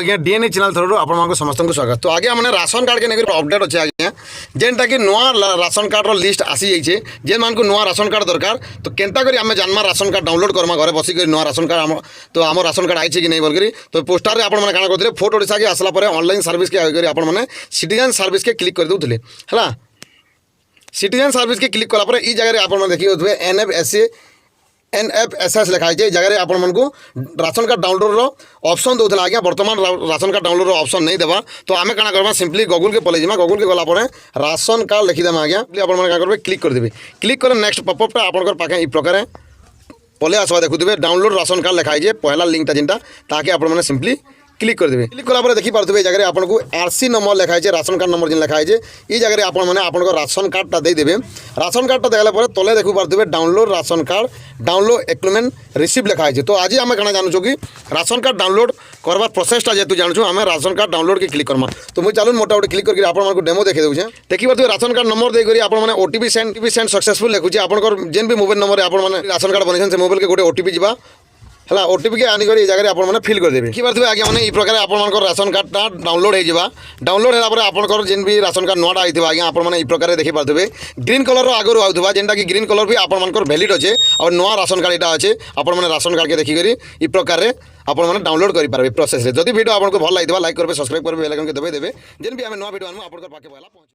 आज्ञा DNA channel through आपको समस्त स्वागत। तो आगे मैंने राशन कार्ड के लेकर अपडेट अच्छे आज्ञा जेनटा कि नुआ राशन कार्ड लिस्ट आसी जाइए जेन मान को नुआ राशन कार्ड दरकार तो केनता करी आम जानमा राशन कार्ड डाउनलोड करमा घरे बसिक नुआ राशन कार्ड तो आम राशन कार्ड आई कि नहीं बोल तो पोस्टर में आपने क्या करते फोर्ट ओडिशा के आसला ऑनलाइन सर्विस के आगे आपने सिटीजन सर्विस के क्लिक कर दूसरे है सिटीजन सर्विस के क्लिक कलापर ई जगह आप देखिए NFSS लिखाई है जगह आपण को राशन कार्ड डाउनलोड ऑप्शन दूसरा आज्ञा बर्तमान राशन कार्ड डाउनलोड ऑप्शन नहीं देवा तो आम क्या करवा सिंपली गूगल के पलि जा गूगल के गलापर राशन कार्ड लिखिदेमा आज्ञा आप क्लिक करदेवे क्लिक कर नेक्स्ट पपअपटा आप पाखे ई प्रकार पलि आसवा देखुए डाउनलोड राशन कार्ड लिखाई है पहला लिंकटा जेनटा ताकि आप सिंपली क्लिक करदेवे क्लिक कलापर देखिए जगह आपको RC नंबर लिखाई है राशन कार्ड नंबर जिन लिखाई है ये जगह आप राशन कार्डटा देदेवे राशन कार्डटा देखाला तले देखी पारे download ration card download agreement receive लिखाई है। तो आज आम क्या जानूँ कि राशन कार्ड डाउनलोड करवार प्रोसेसटा जेहतु जानूँ आम राशन कार्ड डाउनलोड के क्लिक करमा तो मुझे चलूँ मोटामोटी क्लिक करके आपको डेमो देखी दूसरे देखी पारे राशन कार्ड नंबर देकर आपने OTP सेंड सक्सेसफुल लिखुचे आपंकर जेन भी मोबाइल नंबर आपने राशन कार्ड बनई से मोबाइल के गोटे OTP जा है OTP के आनिक जगह आपने फिल करदेवे कि पारे आगे मैंने ये प्रकार आप राशन कार्डटा डाउनलोड हो डाउनलोड है आपंकर जेन भी राशन कार्ड नुआटा होता आज्ञा आपने प्रकार देखी पारे ग्रीन कलर आगुरी आउथवा जेनटा कि ग्रीन कलर भी आपंकर भैलिड अच्छे और नुआ राशन कार्ड यहाँ अच्छे आपने राशन कार्ड के देखिक ये प्रकार आपने डाउनलोड करेंगे प्रोसेस जब वीडियो आपको भल लगे लाइक करेंगे सब्सक्राइब करेंगे बेल आइकन के दबाई देवे जेन भी आम नुआ वीडियो आनू आप पाखे पहला पहुँच।